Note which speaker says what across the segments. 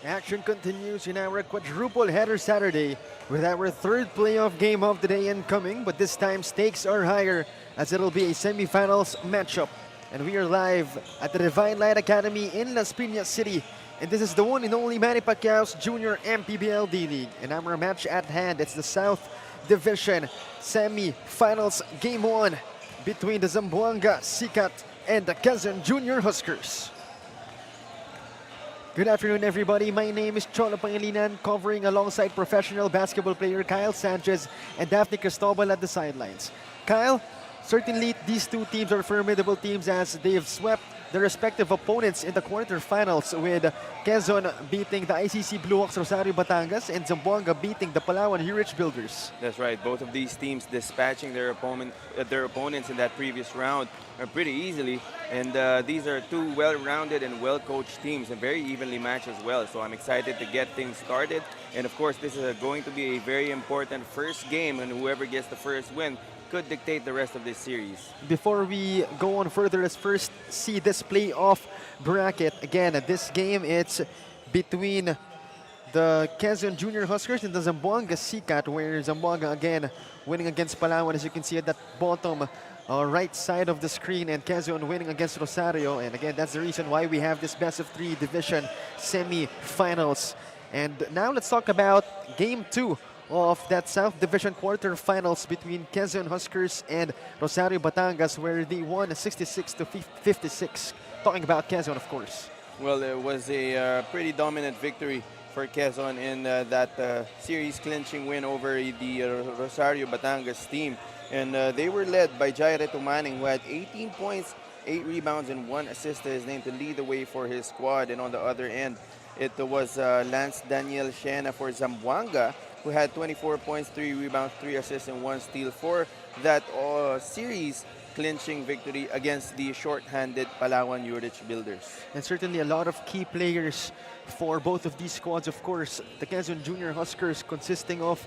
Speaker 1: Action continues in our quadruple header Saturday with our third playoff game of the day incoming, but this time stakes are higher as it'll be a semifinals matchup. And we are live at the Divine Light Academy in Las Piñas City. And this is the one and only Manny Pacquiao's Junior MPBL D-League. And our match at hand, it's the South Division semi-finals game 1 between the Zamboanga Sikat and the Quezon Junior Huskers. Good afternoon, everybody. My name is Cholo Pangilinan, covering alongside professional basketball player Kyle Sanchez and Daphne Cristobal at the sidelines. Kyle, certainly these two teams are formidable teams as they've swept their respective opponents in the quarterfinals, with Quezon beating the ICC Blue Hawks Rosario Batangas and Zamboanga beating the Palawan Hurich Builders.
Speaker 2: That's right. Both of these teams dispatching their opponents in that previous round pretty easily. And these are two well-rounded and well-coached teams and very evenly matched as well. So I'm excited to get things started. And of course, this is going to be a very important first game, and whoever gets the first win could dictate the rest of this series.
Speaker 1: Before we go on further, let's first see this playoff bracket. Again, this game, it's between the Quezon Junior Huskers and the Zamboanga Sikat, where Zamboanga again winning against Palawan, as you can see at that bottom right side of the screen, and Quezon winning against Rosario. And again, that's the reason why we have this best of 3 division semi-finals. And now let's talk about game 2 of that South Division quarterfinals between Quezon Huskers and Rosario Batangas, where they won 66 to 56. Talking about Quezon, of course.
Speaker 2: Well, it was a pretty dominant victory for Quezon in that series clinching win over the Rosario Batangas team. And they were led by Jaire Tumaning, who had 18 points, 8 rebounds, and 1 assist to his name to lead the way for his squad. And on the other end, it was Lance Daniel Shena for Zamboanga, who had 24 points, 3 rebounds, 3 assists, and 1 steal for that series clinching victory against the short-handed Palawan Hurich Builders.
Speaker 1: And certainly a lot of key players for both of these squads. Of course, the Quezon Junior Huskers consisting of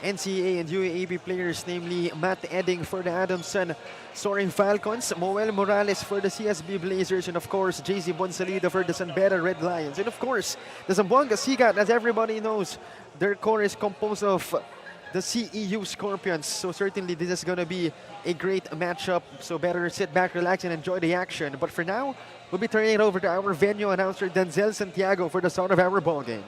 Speaker 1: NCAA and UAAP players, namely Matt Edding for the Adamson Soaring Falcons, Moel Morales for the CSB Blazers, and of course, JZ Bonsalida for the San Beda Red Lions. And of course, the Zamboanga Sikat, as everybody knows, their core is composed of the CEU Scorpions. So certainly this is going to be a great matchup. So better sit back, relax, and enjoy the action. But for now, we'll be turning it over to our venue announcer, Denzel Santiago, for the start of our ball game.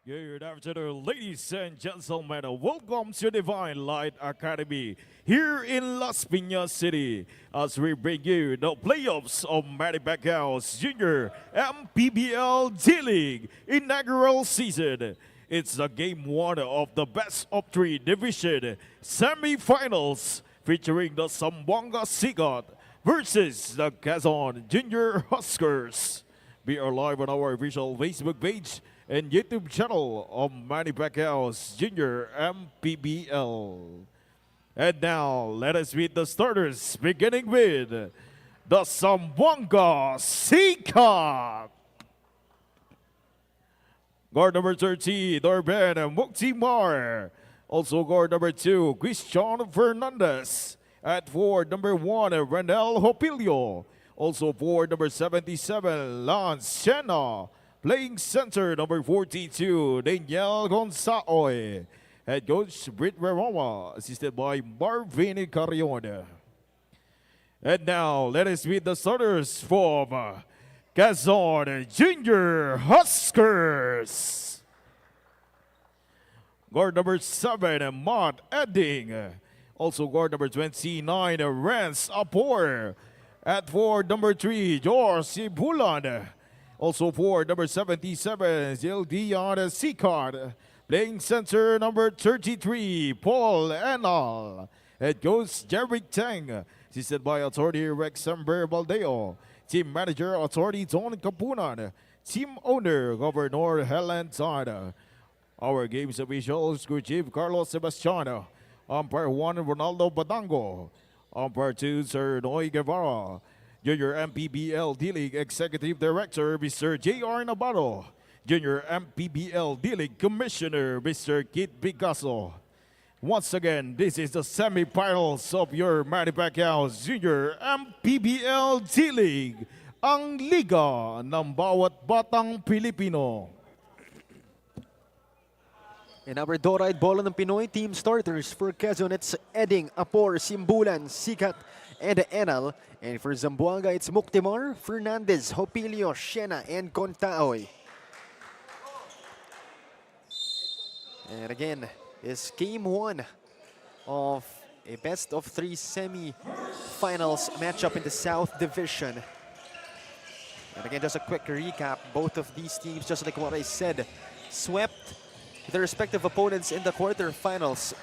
Speaker 3: Good afternoon, ladies and gentlemen. Welcome to Divine Light Academy here in Las Piñas City as we bring you the playoffs of Manny Pacquiao's Junior MPBL D-League inaugural season. It's the game 1 of the best of 3 division semi-finals featuring the Zamboanga Sikat versus the Quezon Junior Huskers. We are live on our official Facebook page and YouTube channel of Manny Pacquiao's Junior MPBL. And now, let us meet the starters, beginning with the Zamboanga Sikat. Guard number 13, Dorben Muktimar. Also guard number 2, Christian Fernandez. At forward number 1, Renel Hopilio. Also forward number 77, Lance Shena. Playing center, number 42, Daniel Gonzaoy. Head coach, Britt Veroma, assisted by Marvin Carrion. And now, let us meet the starters from Quezon Junior Huskers. Guard number 7, Matt Edding. Also guard number 29, Rance Apor. At forward number 3, George Sibulan. Also for number 77, Zildian Sikat. Playing center, number 33, Paul Enal. Head coach, Jerry Tang. Assisted by authority Rex Samber Baldeo. Team manager, authority Don Kapunan. Team owner, Governor Helen Zana. Our games officials, crew chief Carlos Sebastiano. Umpire 1, Ronaldo Badango. Umpire 2, Sir Noy Guevara. Junior MPBL D-League Executive Director, Mr. J.R. Navarro. Junior MPBL D-League Commissioner, Mr. Kit Picasso. Once again, this is the semi-finals of your Manny Pacquiao's Junior MPBL D-League ang liga ng bawat batang Pilipino.
Speaker 1: In our door-eyed bola ng Pinoy team starters for Quezon, it's Eding, Apor, Simbulan, Sikat, and Enal. And for Zamboanga, it's Muktimar, Fernandez, Hopilio, Shena, and Contaoy. And again, is game one of a best-of-3 semi-finals matchup in the South Division. And again, just a quick recap, both of these teams, just like what I said, swept their respective opponents in the quarterfinals.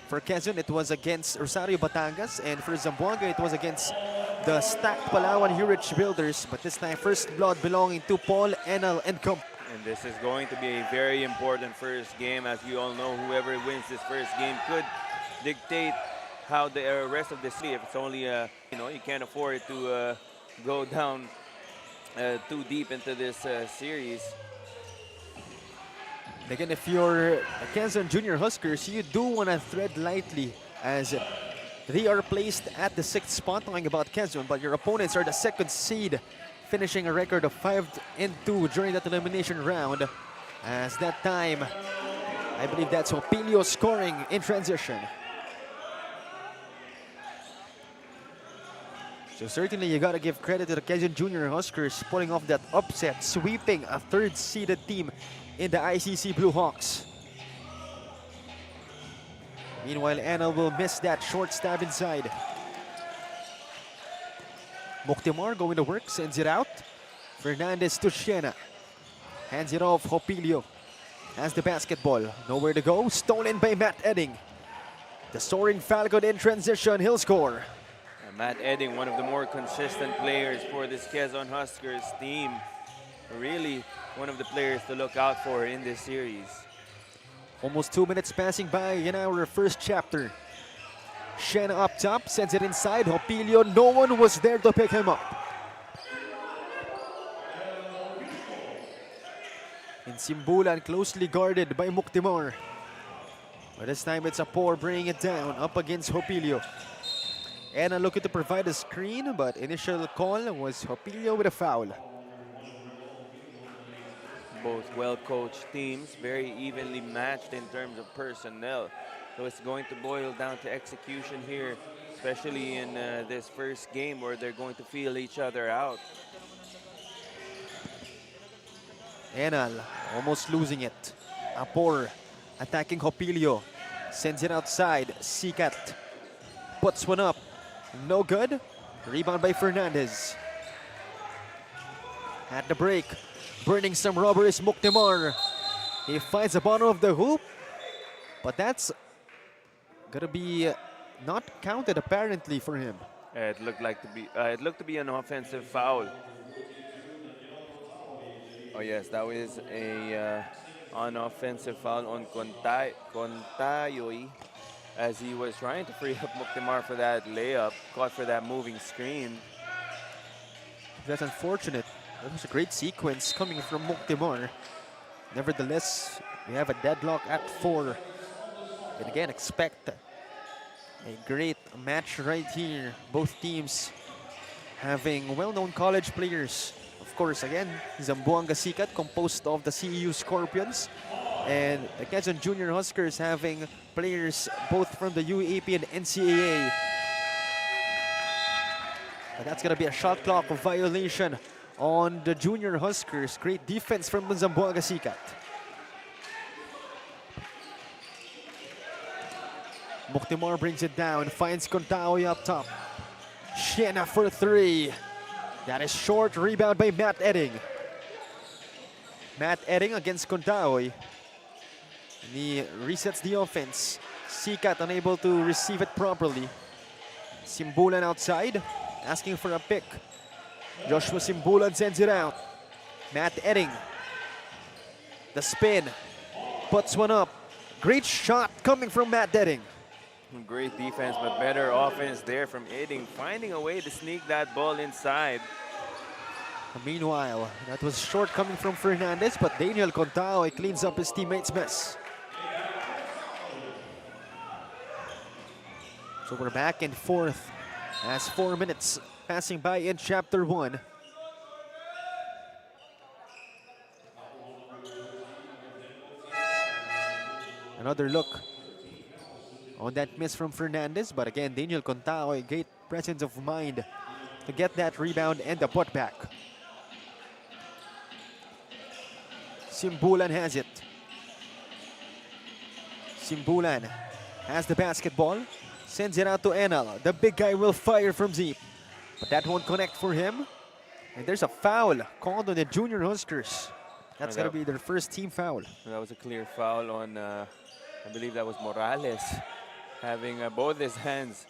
Speaker 1: For Quezon, it was against Rosario Batangas, and for Zamboanga, it was against the stacked Palawan Hurich Builders, but this time first blood belonging to Paul, Enal, and Comp.
Speaker 2: And this is going to be a very important first game. As you all know, whoever wins this first game could dictate how the rest of the city. If it's only, you can't afford to go down too deep into this series.
Speaker 1: Again, if you're Quezon Junior Huskers, you do want to tread lightly as they are placed at the 6th spot, talking about Quezon, but your opponents are the 2nd seed, finishing a record of 5-2 during that elimination round. As that time, I believe that's Opilio scoring in transition. So certainly you gotta give credit to the Quezon Junior Huskers pulling off that upset, sweeping a 3rd-seeded team in the ICC Blue Hawks. Meanwhile, Enal will miss that short stab inside. Muktimar going to work, sends it out. Fernandez to Shena. Hands it off, Hopilio has the basketball. Nowhere to go, stolen by Matt Edding. The soaring Falcon in transition, he'll score.
Speaker 2: Matt Edding, one of the more consistent players for this Quezon Huskers team. Really one of the players to look out for in this series.
Speaker 1: Almost 2 minutes passing by in our first chapter. Shena up top, sends it inside. Hopilio, no one was there to pick him up. And Simbulan closely guarded by Muktimar. But this time it's Apor bringing it down up against Hopilio. Enal looking to provide a screen, but initial call was Hopilio with a foul.
Speaker 2: Both well-coached teams, very evenly matched in terms of personnel. So it's going to boil down to execution here, especially in this first game where they're going to feel each other out.
Speaker 1: Enal almost losing it. Apor attacking Hopilio. Sends it outside. Sikat puts one up. No good. Rebound by Fernandez. At the break, burning some rubber is Muktimar. He finds the bottom of the hoop, but that's gonna be not counted apparently for him.
Speaker 2: It looked to be an offensive foul. Oh yes, that was a unoffensive foul on Contayoy, as he was trying to free up Muktimar for that layup, caught for that moving screen.
Speaker 1: That's unfortunate. That was a great sequence coming from Muktimar. Nevertheless, we have a deadlock at 4. And again, expect a great match right here. Both teams having well-known college players. Of course, again, Zamboanga Sikat, composed of the CEU Scorpions, and the Quezon Junior Huskers having players both from the UAP and NCAA. But that's going to be a shot clock violation on the Junior Huskers. Great defense from the Zamboanga Sikat. Muktimar brings it down, finds Contaoy up top. Shena for 3. That is short, rebound by Matt Edding. Matt Edding against Contaoy. He resets the offense. Sikat unable to receive it properly. Simbulan outside, asking for a pick. Joshua Simbulan sends it out. Matt Edding. The spin. Puts one up. Great shot coming from Matt Edding.
Speaker 2: Great defense, but better offense there from Edding, finding a way to sneak that ball inside.
Speaker 1: Meanwhile, that was short coming from Fernandez, but Daniel Contaoy cleans up his teammates' mess. So we're back in 4th as 4 minutes passing by in Chapter 1. Another look on that miss from Fernandez, but again, Daniel Contao, a great presence of mind to get that rebound and the putback. Simbulan has it. Simbulan has the basketball, sends it out to Enal. The big guy will fire from deep, but that won't connect for him. And there's a foul called on the Junior Huskers. That's going to be their first team foul.
Speaker 2: That was a clear foul on, I believe that was Morales, having both his hands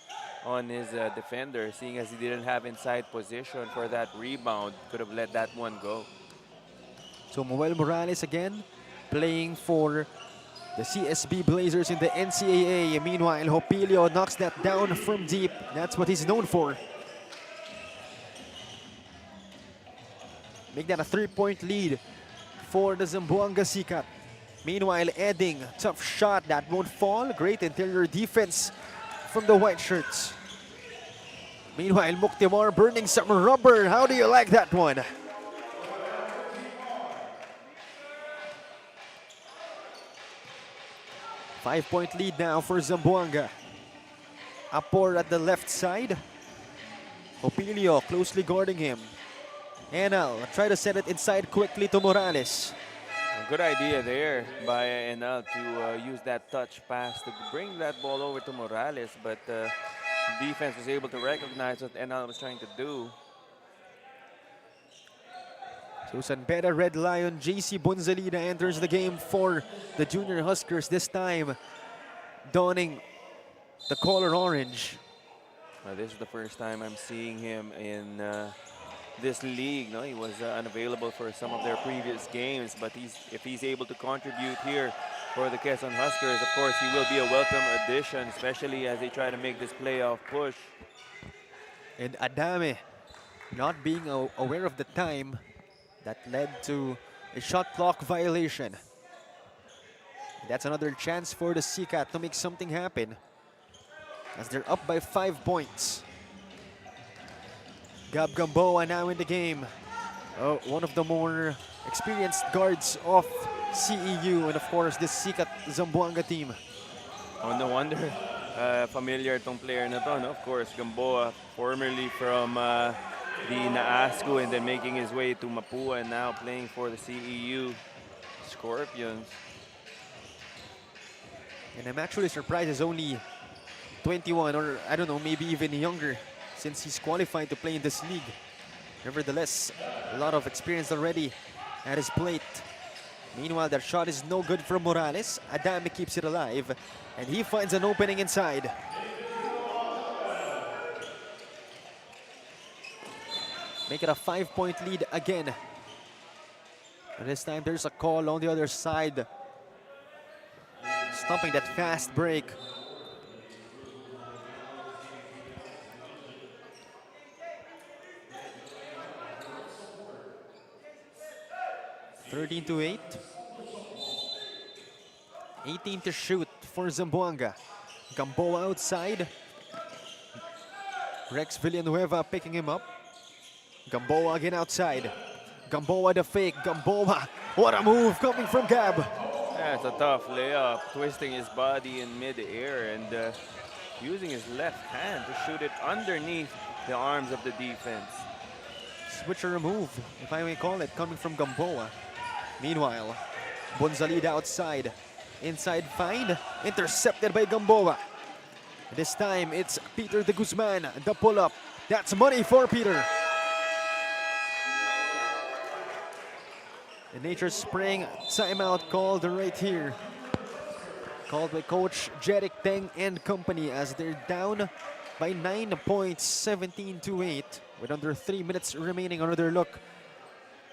Speaker 2: on his defender, seeing as he didn't have inside position for that rebound. Could have let that one go.
Speaker 1: So Moel Morales again playing for the CSB Blazers in the NCAA. Meanwhile, Hopilio knocks that down from deep. That's what he's known for. Make that a 3-point lead for the Zamboanga Sikat. Meanwhile, Edding, tough shot that won't fall. Great interior defense from the white shirts. Meanwhile, Muktimar burning some rubber. How do you like that one? Five-point lead now for Zamboanga. Apor at the left side. Opilio closely guarding him. Enal try to set it inside quickly to Morales.
Speaker 2: A good idea there by Enal to use that touch pass to bring that ball over to Morales, but defense was able to recognize what Enal was trying to do.
Speaker 1: Susan Beda, Red Lion, JC Bonzalida enters the game for the Junior Huskers, this time donning the color orange.
Speaker 2: This is the first time I'm seeing him in this league. No, he was unavailable for some of their previous games, but if he's able to contribute here for the Quezon Huskers, of course he will be a welcome addition, especially as they try to make this playoff push.
Speaker 1: And Adame not being aware of the time that led to a shot clock violation. That's another chance for the Sikat to make something happen, as they're up by 5 points. Gab Gamboa now in the game. One of the more experienced guards of CEU, and of course this Sikat Zamboanga team.
Speaker 2: Oh, no wonder familiar tong player na to, no? Of course, Gamboa, formerly from the Naasco and then making his way to Mapua and now playing for the CEU Scorpions.
Speaker 1: And I'm actually surprised he's only 21, or I don't know, maybe even younger, since he's qualified to play in this league. Nevertheless, a lot of experience already at his plate. Meanwhile, that shot is no good from Morales. Adame keeps it alive, and he finds an opening inside. Make it a 5-point lead again. And this time there's a call on the other side, stopping that fast break. (13-8). 18 to shoot for Zamboanga. Gamboa outside. Rex Villanueva picking him up. Gamboa again outside. Gamboa the fake. Gamboa, what a move coming from Gab.
Speaker 2: That's a tough layup, twisting his body in mid-air and using his left hand to shoot it underneath the arms of the defense.
Speaker 1: Switcher move, if I may call it, coming from Gamboa. Meanwhile, Bonzalida outside. Inside find, intercepted by Gamboa. This time it's Peter de Guzman, the pull-up. That's money for Peter. The Nature Spring timeout called right here. Called by Coach Jeric Teng and company, as they're down by 9 points, 17-8. With under 3 minutes remaining. Another look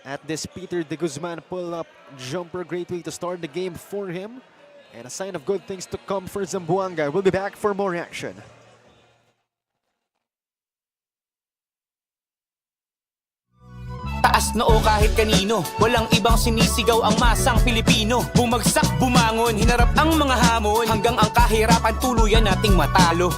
Speaker 1: at this Peter de Guzman pull-up jumper. Great way to start the game for him, and a sign of good things to come for Zamboanga. We'll be back for more action.
Speaker 4: Taas noo kahit kanino, walang ibang sinisigaw ang masang Pilipino. Bumagsak, bumangon, hinarap ang mga hamon, hanggang ang kahirapan tuluyan nating matalo.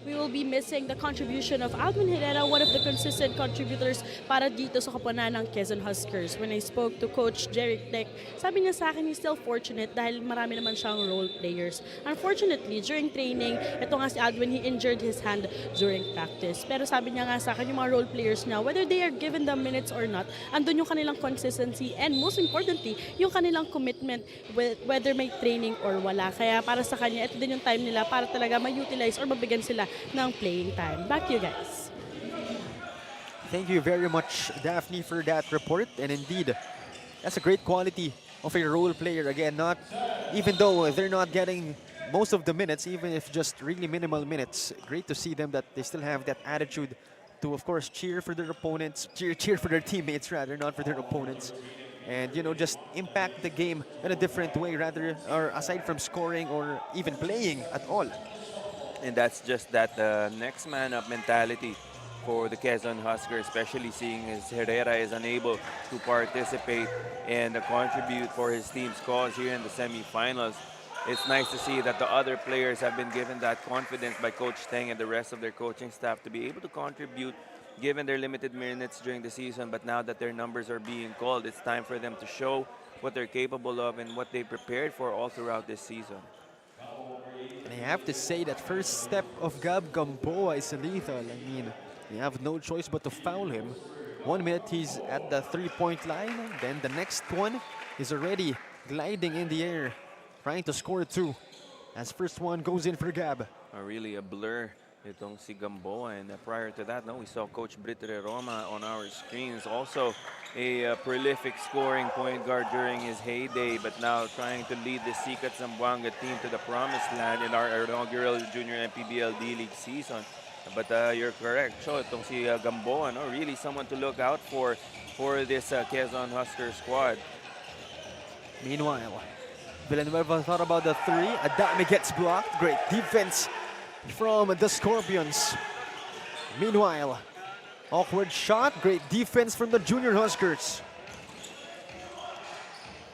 Speaker 5: We will be missing the contribution of Alvin Herrera, one of the consistent contributors para dito sa koponan ng Quezon Huskers. When I spoke to Coach Jeric Tech, sabi niya sa akin he's still fortunate dahil marami naman siyang role players. Unfortunately, during training, ito nga si Alvin, he injured his hand during practice. Pero sabi niya nga sa akin, yung mga role players niya, whether they are given the minutes or not, andun yung kanilang consistency and most importantly, yung kanilang commitment whether may training or wala. Kaya para sa kanya, ito din yung time nila para talaga ma-utilize or mabigyan sila ng playing time. Back to you guys.
Speaker 1: Thank you very much, Daphne, for that report. And indeed, that's a great quality of a role player. Again, not even though they're not getting most of the minutes, even if just really minimal minutes, great to see them that they still have that attitude to, of course, cheer for their opponents, cheer for their teammates rather, not for their opponents. And, you know, just impact the game in a different way rather, or aside from scoring or even playing at all.
Speaker 2: And that's just that next man up mentality for the Quezon Huskers, especially seeing as Herrera is unable to participate and contribute for his team's cause here in the semifinals. It's nice to see that the other players have been given that confidence by Coach Teng and the rest of their coaching staff to be able to contribute given their limited minutes during the season. But now that their numbers are being called, it's time for them to show what they're capable of and what they prepared for all throughout this season.
Speaker 1: And I have to say that first step of Gab Gamboa is lethal. I mean, you have no choice but to foul him. 1 minute he's at the three-point line, then the next one is already gliding in the air, trying to score two. As first one goes in for Gab.
Speaker 2: Really a blur itong si Gamboa, and prior to that, we saw Coach Britre Roma on our screens. Also a prolific scoring point guard during his heyday, but now trying to lead the Sikat Zamboanga team to the promised land in our inaugural Junior MPBL D-League season. But you're correct, so itong si Gamboa, really someone to look out for this Quezon Huskers squad.
Speaker 1: Meanwhile, Villanueva thought about the three. Adame gets blocked. Great defense from the Scorpions. Meanwhile, awkward shot. Great defense from the Junior Huskers.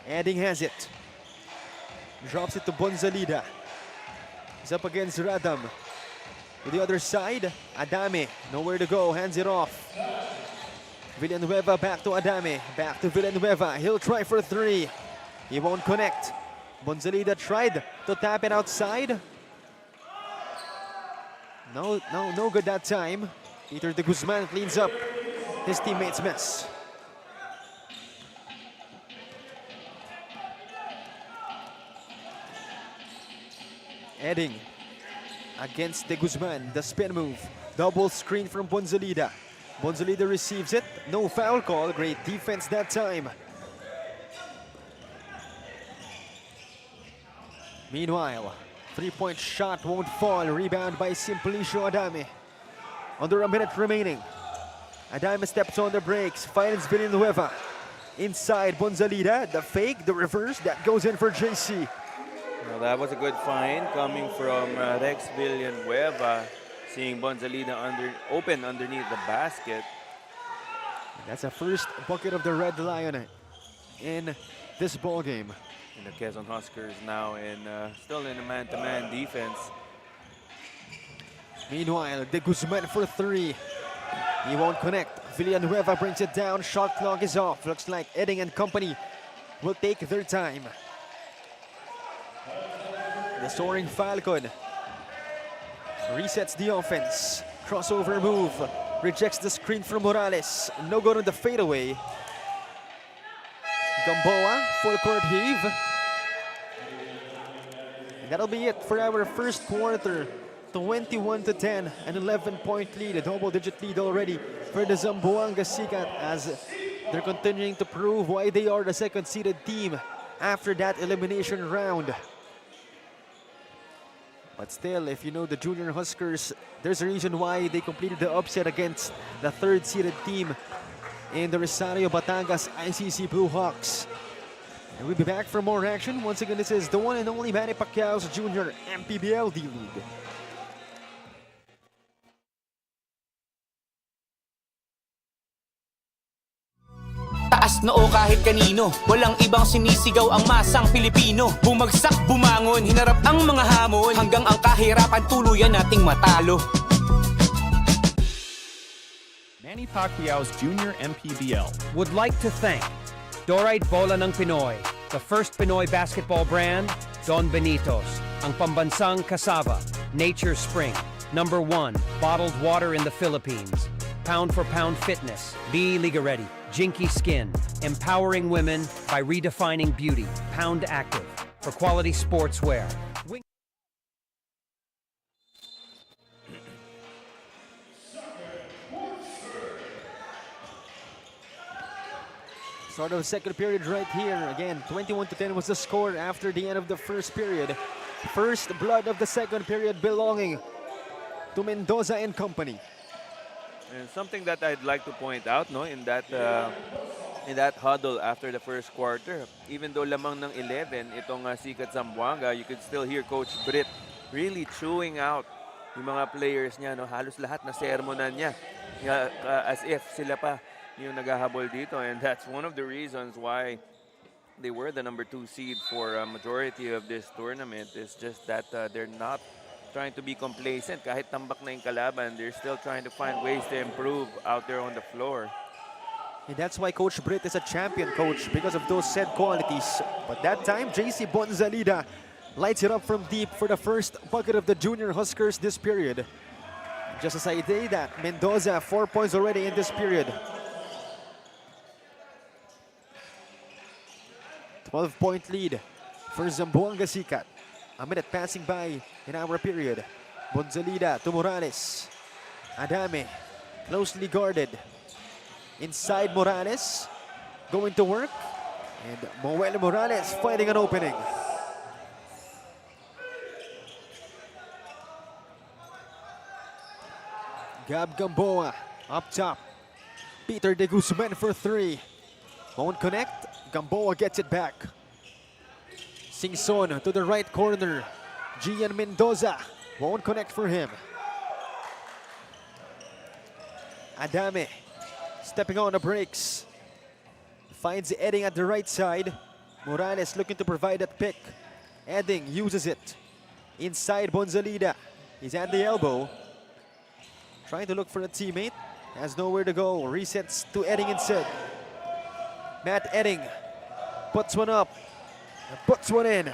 Speaker 1: Edding has it. Drops it to Bonzalida. He's up against Radam. To the other side, Adame. Nowhere to go. Hands it off. Villanueva back to Adame. Back to Villanueva. He'll try for three. He won't connect. Bonzalida tried to tap it outside. No good that time. Peter de Guzman cleans up his teammates' mess. Edding against de Guzman, the spin move. Double screen from Bonzalida. Bonzalida receives it. No foul call. Great defense that time. Meanwhile, three-point shot won't fall. Rebound by Simplicio Adame. Under a minute remaining. Adame steps on the brakes. Finds Villanueva. Inside Bonzalida. The fake, the reverse. That goes in for JC.
Speaker 2: Well, that was a good find coming from Rex Villanueva. Seeing Bonzalida open underneath the basket.
Speaker 1: That's a first bucket of the Red Lion in this ball game.
Speaker 2: And the Quezon Huskers now still in a man-to-man defense.
Speaker 1: Meanwhile, de Guzman for three. He won't connect. Villanueva brings it down. Shot clock is off. Looks like Edding and company will take their time. The soaring Falcon resets the offense. Crossover move. Rejects the screen from Morales. No good on the fadeaway. Gamboa, full court heave. And that'll be it for our first quarter. 21-10, an 11-point lead, a double-digit lead already for the Zamboanga Sikat as they're continuing to prove why they are the second-seeded team after that elimination round. But still, if you know the Junior Huskers, there's a reason why they completed the upset against the third-seeded team in the Rosario Batangas ICC Blue Hawks. And we'll be back for more action. Once again, this is the one and only Manny Pacquiao's Junior MPBL D-League.
Speaker 4: Taas noo kahit kanino, walang ibang sinisigaw ang masang Pilipino. Bumagsak, bumangon, hinarap ang mga hamon, hanggang ang kahirapan tuluyan nating matalo.
Speaker 6: Manny Pacquiao's junior MPBL.
Speaker 7: Would like to thank Dorite Bola ng Pinoy, the first Pinoy basketball brand, Don Benitos, ang pambansang cassava, Nature Spring, #1 bottled water in the Philippines, Pound for Pound Fitness, Be Ligaretti, Jinky Skin, empowering women by redefining beauty, Pound Active, for quality sportswear.
Speaker 1: Start of the second period right here. Again, 21-10 was the score after the end of the first period. First blood of the second period belonging to Mendoza and company.
Speaker 2: And something that I'd like to point out, no, in that huddle after the first quarter, even though lamang ng 11 itong Sikat Zamboanga, you could still hear Coach Britt really chewing out yung mga players niya, no, halos lahat na sermonan niya, as if sila pa yung naghahabol dito, and that's one of the reasons why they were the #2 seed for a majority of this tournament. Is just that they're not trying to be complacent. Kahit tambak na yung kalaban, they're still trying to find ways to improve out there on the floor.
Speaker 1: And that's why Coach Britt is a champion coach, because of those said qualities. But that time, JC Bonzalida lights it up from deep for the first bucket of the Junior Huskers this period. Just as I say that, Mendoza 4 points already in this period. 12-point lead for Zamboanga Sikat. A minute passing by in our period. Bonzalida to Morales. Adame, closely guarded. Inside Morales, going to work. And Moel Morales finding an opening. Gab Gamboa up top. Peter De Guzman for 3. Won't connect. Gamboa gets it back. Singson to the right corner. Gian Mendoza won't connect for him. Adame stepping on the brakes. Finds Edding at the right side. Morales looking to provide that pick. Edding uses it. Inside Bonzalida. He's at the elbow. Trying to look for a teammate. Has nowhere to go. Resets to Edding instead. Matt Edding puts one up, puts one in.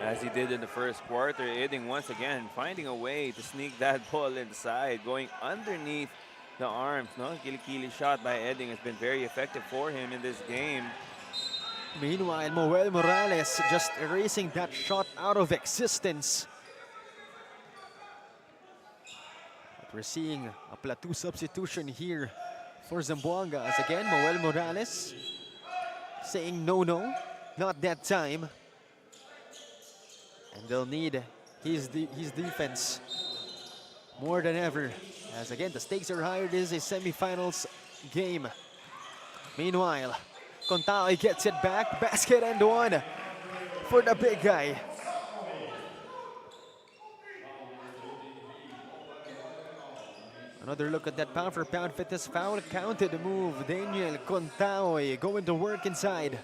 Speaker 2: As he did in the first quarter, Edding once again finding a way to sneak that ball inside, going underneath the arms. No, kilikili shot by Edding has been very effective for him in this game.
Speaker 1: Meanwhile, Moel Morales just erasing that shot out of existence. But we're seeing a plateau substitution here for Zamboanga, as again, Moel Morales saying no, not that time. And they'll need his defense more than ever, as again, the stakes are higher. This is a semifinals game. Meanwhile, Contao gets it back, basket and one for the big guy. Another look at that pound for pound fitness foul counted move. Daniel Contao going to work inside.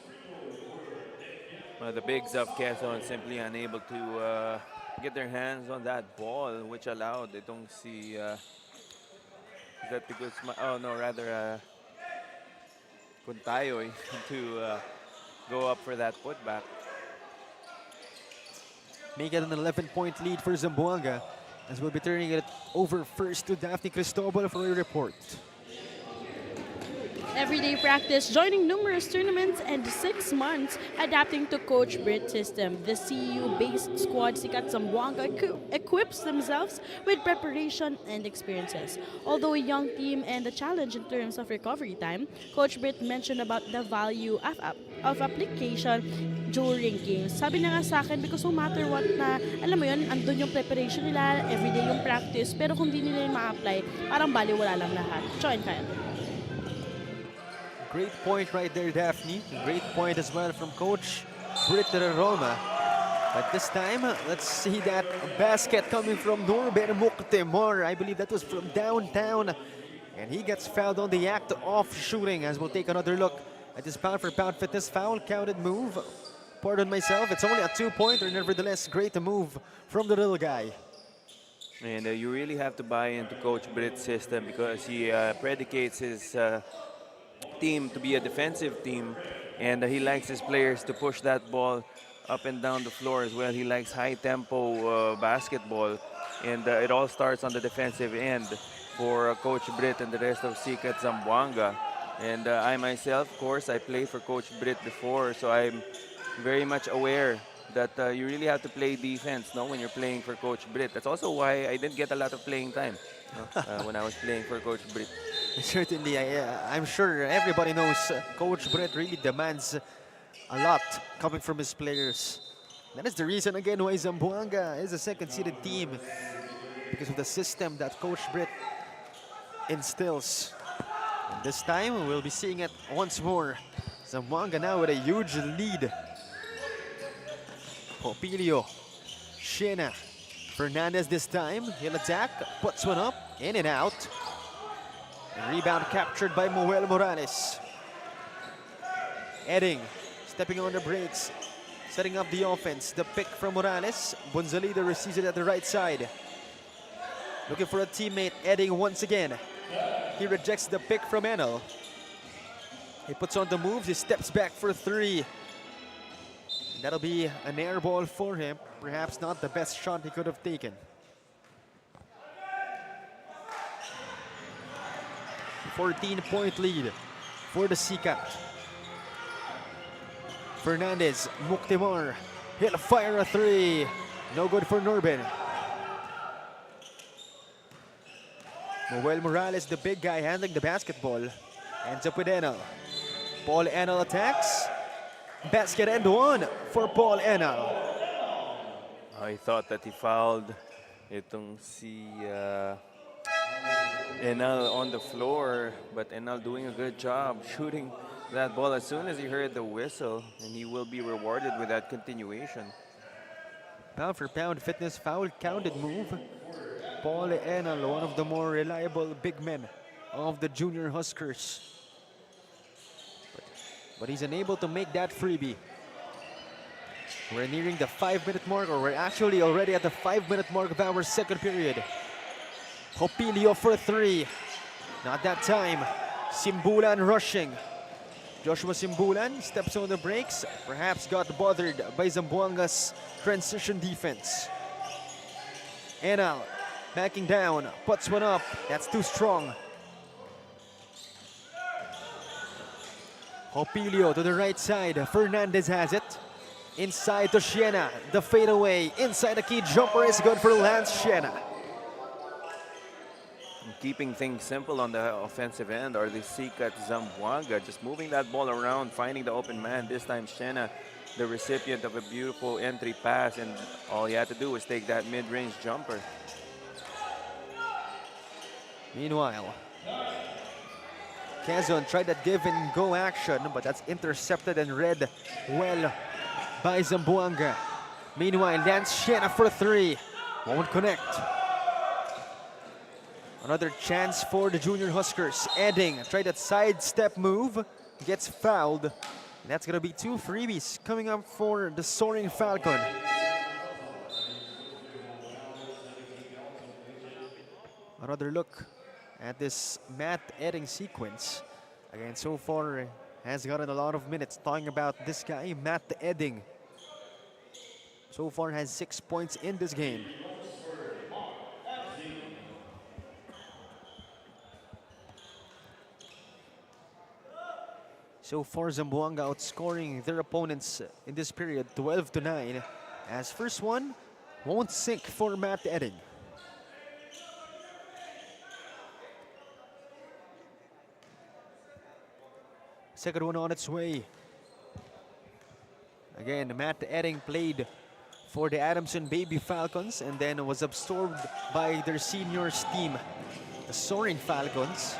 Speaker 2: The bigs of Quezon simply unable to get their hands on that ball, which allowed itong si is that because Contayoy to go up for that putback.
Speaker 1: Make it an 11-point lead for Zamboanga, as we'll be turning it over first to Daphne Cristobal for a report.
Speaker 5: Everyday practice, joining numerous tournaments, and 6 months adapting to Coach Britt's system. The CU-based squad Sikat Zamboanga equips themselves with preparation and experiences. Although a young team and a challenge in terms of recovery time, Coach Britt mentioned about the value of application during games. Sabi na nga sa akin, because no matter what na, alam mo yun, andun yung preparation nila, everyday yung practice, pero kung di nila yung ma-apply, parang baliwala lang lahat. Join kayo.
Speaker 1: Great point right there, Daphne. Great point as well from Coach Britt Roma. But this time, let's see that basket coming from Norbert Moctemor. I believe that was from downtown. And he gets fouled on the act of shooting, as we'll take another look at this pound for pound fitness foul counted move. Pardon myself, it's only a 2-pointer, nevertheless, great move from the little guy.
Speaker 2: And you really have to buy into Coach Britt's system because he predicates his team to be a defensive team, and he likes his players to push that ball up and down the floor as well. He likes high tempo basketball, and it all starts on the defensive end for Coach Britt and the rest of Sikat Zamboanga. And I myself, of course, I played for Coach Britt before, so I'm very much aware that you really have to play defense, no, when you're playing for Coach Britt. That's also why I didn't get a lot of playing time when I was playing for Coach Britt.
Speaker 1: Certainly, I'm sure everybody knows Coach Britt really demands a lot coming from his players. That is the reason again why Zamboanga is a second-seeded team, because of the system that Coach Britt instills. And this time, we'll be seeing it once more. Zamboanga now with a huge lead. Popilio, Shena, Fernandez this time. He'll attack, puts one up, in and out. And rebound captured by Moel Morales. Edding, stepping on the brakes, setting up the offense. The pick from Morales. Bonzalida receives it at the right side. Looking for a teammate, Edding once again. He rejects the pick from Enel. He puts on the moves, he steps back for three. That'll be an air ball for him. Perhaps not the best shot he could have taken. A 14-point lead for the Sikat. Fernandez, Muktimar, he'll fire a three. No good for Norbin. Moel Morales, the big guy handling the basketball, ends up with Enel. Paul Enel attacks. Basket and one for Paul Enel.
Speaker 2: I thought that he fouled itong si Enal on the floor, but Enal doing a good job shooting that ball as soon as he heard the whistle, and he will be rewarded with that continuation.
Speaker 1: Pound for pound fitness foul counted move. Paul Enal, one of the more reliable big men of the Junior Huskers. But he's unable to make that freebie. We're nearing the 5-minute mark, or we're actually already at the 5-minute mark of our second period. Popilio for three. Not that time. Simbulan rushing. Joshua Simbulan steps on the brakes. Perhaps got bothered by Zamboanga's transition defense. Enal backing down, puts one up. That's too strong. Popilio to the right side. Fernandez has it. Inside to Siena. The fadeaway. Inside the key jumper is good for Lance Siena.
Speaker 2: Keeping things simple on the offensive end are the Sikat Zamboanga, just moving that ball around, finding the open man. This time Siena, the recipient of a beautiful entry pass, and all he had to do was take that mid-range jumper.
Speaker 1: Meanwhile, Quezon tried that give and go action, but that's intercepted and read well by Zamboanga. Meanwhile, Lance Siena for three. Won't connect. Another chance for the Junior Huskers. Edding tried that sidestep move, gets fouled. That's gonna be two freebies coming up for the Soaring Falcon. Another look at this Matt Edding sequence. Again, so far has gotten a lot of minutes. Talking about this guy, Matt Edding. So far has 6 points in this game. So far, Zamboanga outscoring their opponents in this period 12-9. As first one won't sink for Matt Edding. Second one on its way. Again, Matt Edding played for the Adamson Baby Falcons and then was absorbed by their seniors team, the Soaring Falcons.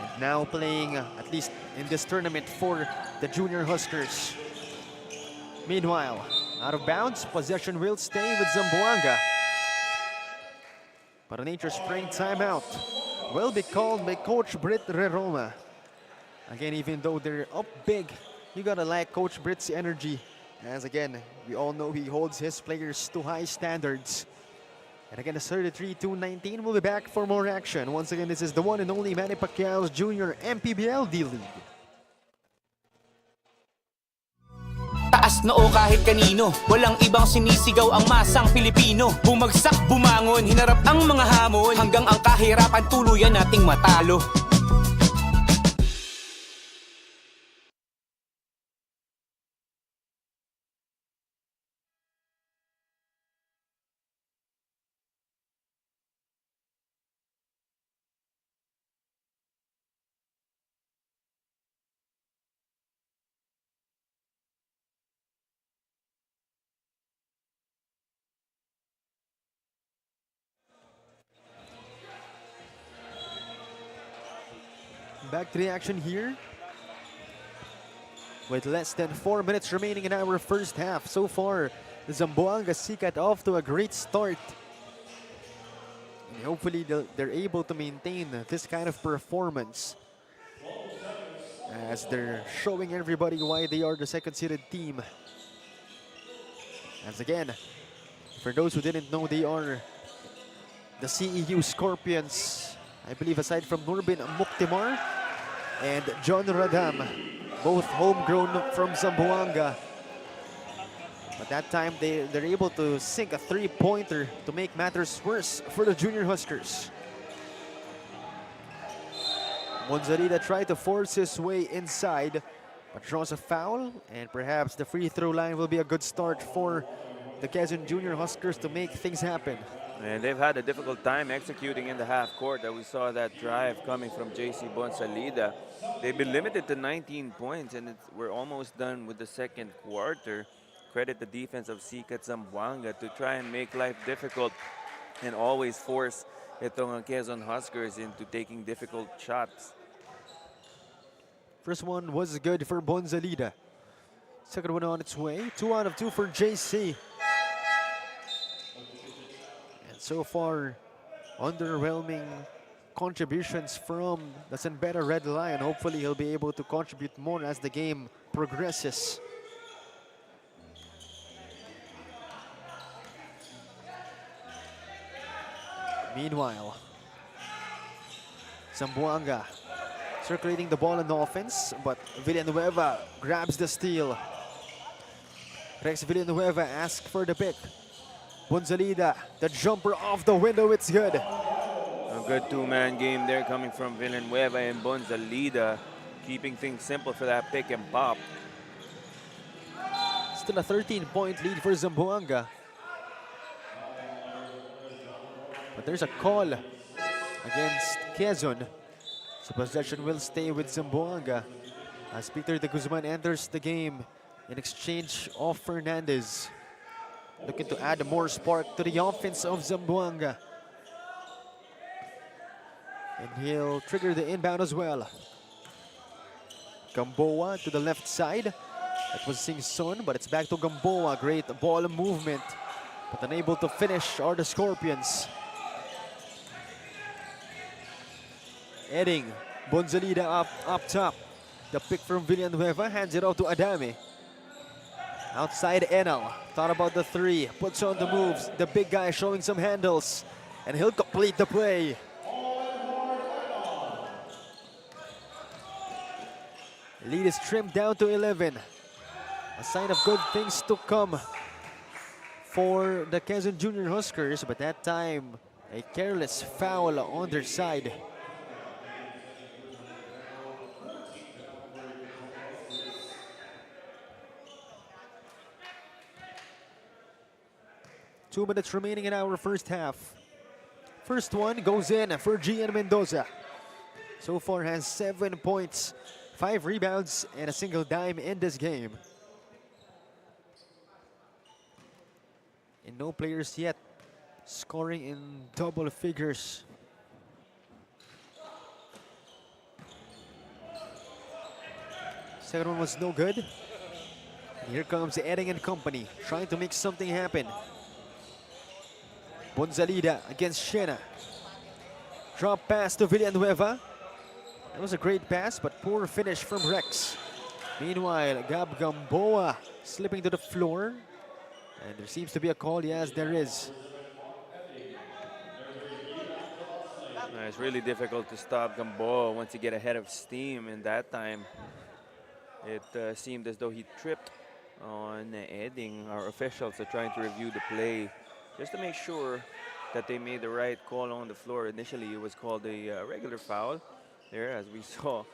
Speaker 1: And now playing, at least in this tournament, for the Junior Huskers. Meanwhile, out of bounds, possession will stay with Zamboanga. But a Nature Spring timeout will be called by Coach Britt Reroma. Again, even though they're up big, you gotta like Coach Britt's energy. As again, we all know he holds his players to high standards. And again, it's 33-19. We'll be back for more action. Once again, this is the one and only Manny Pacquiao's Junior MPBL D-League.
Speaker 4: Taas noo kahit kanino, walang ibang sinisigaw ang masang Pilipino. Bumagsak, bumangon, hinarap ang mga hamon, hanggang ang kahirapan tuluyan nating matalo.
Speaker 1: Back to the action here. With less than 4 minutes remaining in our first half. So far, the Zamboanga Sikat off to a great start. And hopefully they're able to maintain this kind of performance, as they're showing everybody why they are the second-seeded team. As again, for those who didn't know, they are the CEU Scorpions. I believe aside from Nurbin Muktimar and John Radam, both homegrown from Zamboanga. But that time they're able to sink a three-pointer to make matters worse for the Junior Huskers. Monzarida tried to force his way inside, but draws a foul, and perhaps the free throw line will be a good start for the Quezon Junior Huskers to make things happen.
Speaker 2: And they've had a difficult time executing in the half court. That we saw that drive coming from JC Bonsalida. They've been limited to 19 points, and we're almost done with the second quarter. Credit the defense of Sikat Zamboanga to try and make life difficult and always force itong Quezon Huskers into taking difficult shots.
Speaker 1: First one was good for Bonsalida. Second one on its way. 2 out of 2 for JC. So far, underwhelming contributions from the San Beda Red Lion. Hopefully, he'll be able to contribute more as the game progresses. Meanwhile, Zamboanga circulating the ball in offense, but Villanueva grabs the steal. Rex Villanueva asks for the pick. Bonsalida, the jumper off the window, it's good.
Speaker 2: A good two-man game there coming from Villanueva and Bonsalida, keeping things simple for that pick and pop.
Speaker 1: Still a 13-point lead for Zamboanga. But there's a call against Quezon. So possession will stay with Zamboanga as Peter de Guzman enters the game in exchange of Fernandez. Looking to add more spark to the offense of Zamboanga. And he'll trigger the inbound as well. Gamboa to the left side. That was Singson, but it's back to Gamboa. Great ball movement, but unable to finish are the Scorpions. Heading, Bonsalida up top. The pick from Villanueva, hands it off to Adame. Outside Enel, thought about the three, puts on the moves. The big guy showing some handles, and he'll complete the play. Lead is trimmed down to 11. A sign of good things to come for the Quezon Junior Huskers, but that time a careless foul on their side. Two minutes remaining in our first half. First one goes in for Gian Mendoza. So far has 7 points, 5 rebounds, and a single dime in this game. And no players yet scoring in double figures. Second one was no good. And here comes Edding and company, trying to make something happen. Bonsalida against Shena. Drop pass to Villanueva. That was a great pass, but poor finish from Rex. Meanwhile, Gab Gamboa slipping to the floor. And there seems to be a call. Yes, there is.
Speaker 2: It's really difficult to stop Gamboa once you get ahead of steam. In that time, it seemed as though he tripped on Edding. Our officials are trying to review the play just to make sure that they made the right call on the floor. Initially, it was called a regular foul there, as we saw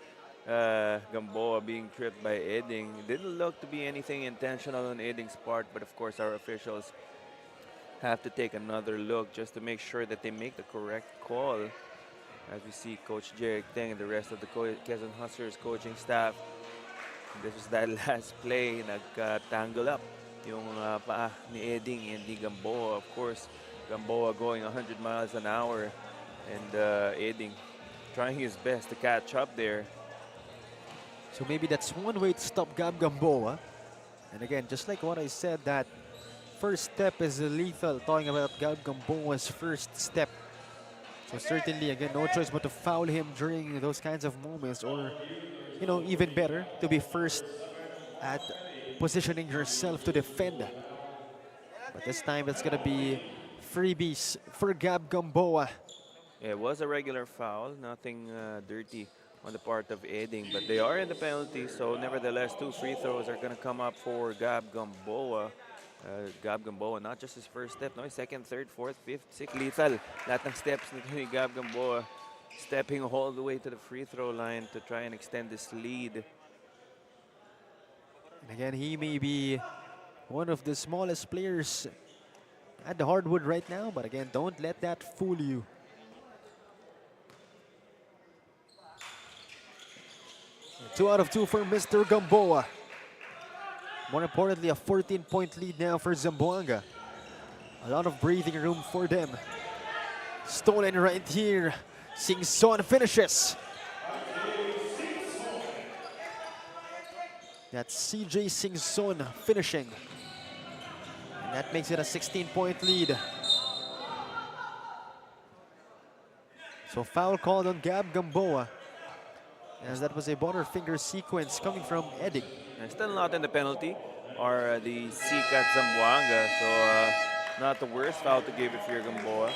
Speaker 2: Gamboa being tripped by Edding. It didn't look to be anything intentional on Edding's part, but of course our officials have to take another look just to make sure that they make the correct call. As we see Coach Jeric Teng and the rest of the Quezon Huskers coaching staff. This was that last play, nag-tangle up yung paa ni Edding and ni Gamboa. Of course, Gamboa going 100 miles an hour and Edding trying his best to catch up there.
Speaker 1: So maybe that's one way to stop Gab Gamboa. And again, just like what I said, that first step is lethal. Talking about Gab Gamboa's first step. So certainly, again, no choice but to foul him during those kinds of moments, or, you know, even better, to be first at positioning yourself to defend. But this time, it's going to be freebies for Gab Gamboa.
Speaker 2: Yeah, it was a regular foul, nothing dirty on the part of Edding, but they are in the penalty, so nevertheless, 2 free throws are going to come up for Gab Gamboa. Gab Gamboa, not just his first step, no, his second, third, fourth, fifth, sixth, lethal. Lahat ng steps ni Gab Gamboa, stepping all the way to the free throw line to try and extend this lead.
Speaker 1: And again, he may be one of the smallest players at the hardwood right now, but again, don't let that fool you. And 2 out of 2 for Mr. Gamboa. More importantly, a 14-point lead now for Zamboanga. A lot of breathing room for them. Stolen right here. Singson finishes. That's CJ Singson finishing. And that makes it a 16-point lead. So foul called on Gab Gamboa, as that was a butterfinger sequence coming from Edding.
Speaker 2: And still not in the penalty are the Sikat Zamboanga, so not the worst foul to give if you're Gamboa.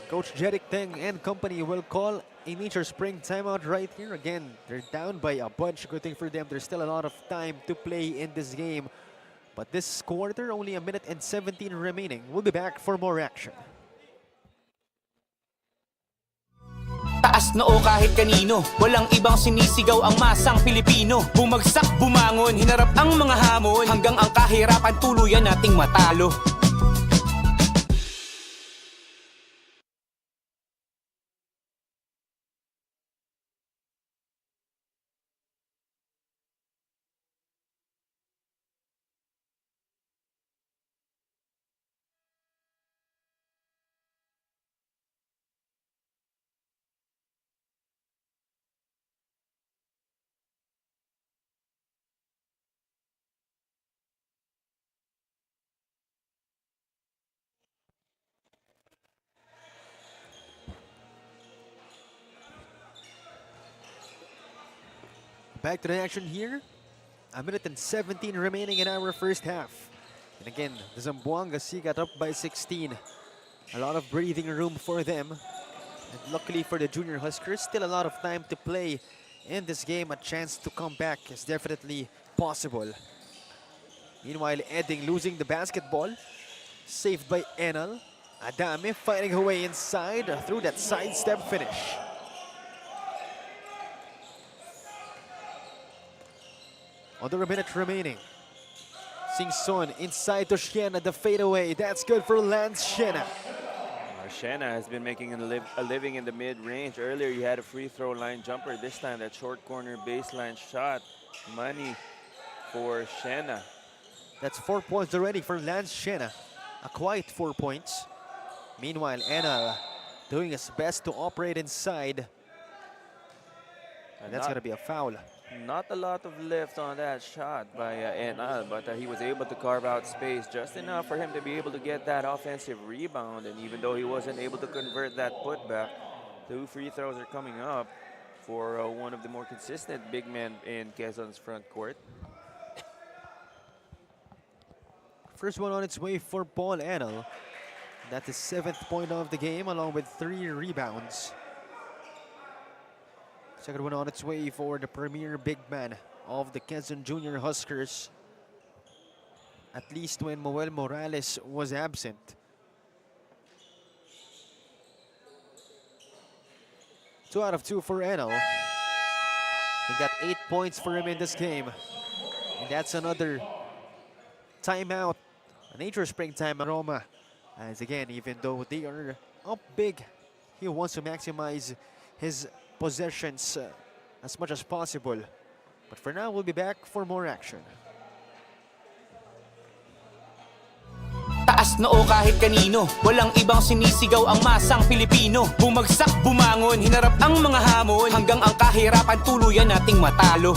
Speaker 1: Coach Jeric Teng and company will call a Nature Spring timeout right here. Again, they're down by a bunch. Good thing for them. There's still a lot of time to play in this game. But this quarter, only 1 minute and 17 remaining. We'll be back for more action.
Speaker 4: Taas noo kahit kanino, walang ibang sinisigaw ang masang Pilipino. Bumagsak, bumangon, hinarap ang mga hamon, hanggang ang kahirapan tuluyan nating matalo.
Speaker 1: Back to the action here. 1 minute and 17 remaining in our first half. And again, the Zamboanga Sikat up by 16. A lot of breathing room for them. And luckily for the Junior Huskers, still a lot of time to play in this game. A chance to come back is definitely possible. Meanwhile, Edding losing the basketball. Saved by Enal. Adame fighting her way inside through that sidestep finish. Under a minute remaining. Singson inside to Siena, the fadeaway. That's good for Lance Siena.
Speaker 2: Siena has been making a living in the mid-range. Earlier, he had a free throw line jumper. This time, that short corner baseline shot. Money for Siena.
Speaker 1: That's 4 points already for Lance Siena. A quiet 4 points. Meanwhile, Enal doing his best to operate inside. And that's going to be a foul.
Speaker 2: Not a lot of lift on that shot by Enal, but he was able to carve out space just enough for him to be able to get that offensive rebound. And even though he wasn't able to convert that putback, 2 free throws are coming up for one of the more consistent big men in Quezon's front court.
Speaker 1: First one on its way for Paul Enal. That's his 7th point of the game, along with 3 rebounds. Second one on its way for the premier big man of the Quezon Junior Huskers. At least when Moel Morales was absent. Two out of 2 for Enel. He got 8 points for him in this game. And that's another timeout, a Nature Spring timeout. Roma, as again, even though they are up big, he wants to maximize his possessions as much as possible. But for now, we'll be back for more action.
Speaker 4: Taas noo kahit kanino, walang ibang sinisigaw ang masang Pilipino. Bumagsak, bumangon, hinarap ang mga hamon, hanggang ang kahirapan tuluyan nating matalo.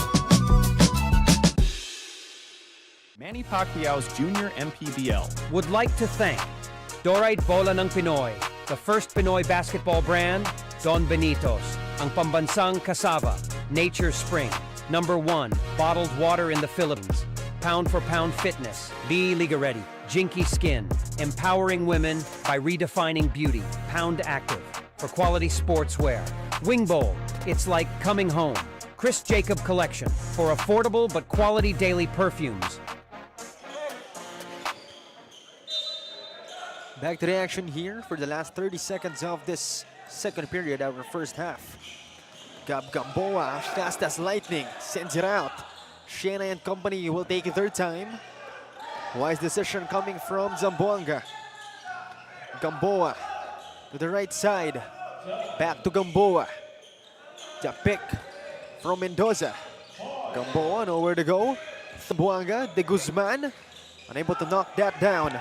Speaker 6: Manny Pacquiao's Junior MPBL.
Speaker 7: Would like to thank Dorite Bola ng Pinoy, the first Pinoy basketball brand, Don Benitos, ang pambansang cassava, Nature Spring, #1 bottled water in the Philippines, pound for pound fitness, Be Liga Ready, Jinky Skin, empowering women by redefining beauty, Pound Active, for quality sportswear, Wing Bowl, it's like coming home, Chris Jacob Collection, for affordable but quality daily perfumes.
Speaker 1: Back to the action here for the last 30 seconds of this second period, our first half. Gamboa, fast as lightning, sends it out. Shena and company will take their time. Wise decision coming from Zamboanga. Gamboa to the right side. Back to Gamboa. The pick from Mendoza. Gamboa, nowhere to go. Zamboanga, De Guzman, unable to knock that down.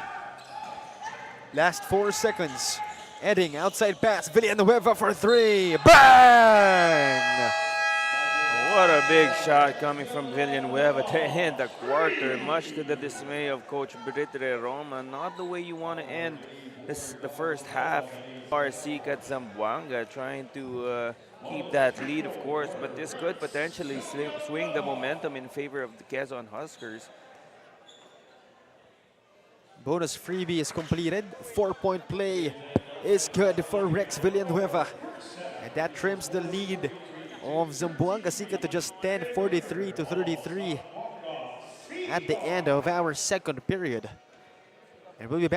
Speaker 1: Last 4 seconds. Heading outside pass. Villanueva for 3. Bang!
Speaker 2: What a big shot coming from Villanueva to end the quarter, much to the dismay of Coach Britre Roma. Not the way you want to end the first half. Sikat Zamboanga trying to keep that lead, of course, but this could potentially swing the momentum in favor of the Quezon Huskers.
Speaker 1: Bonus freebie is completed. 4-point play is good for Rex Villanueva. And that trims the lead of Zamboanga Sikat to just 10, 43-33 at the end of our second period. And we'll be back.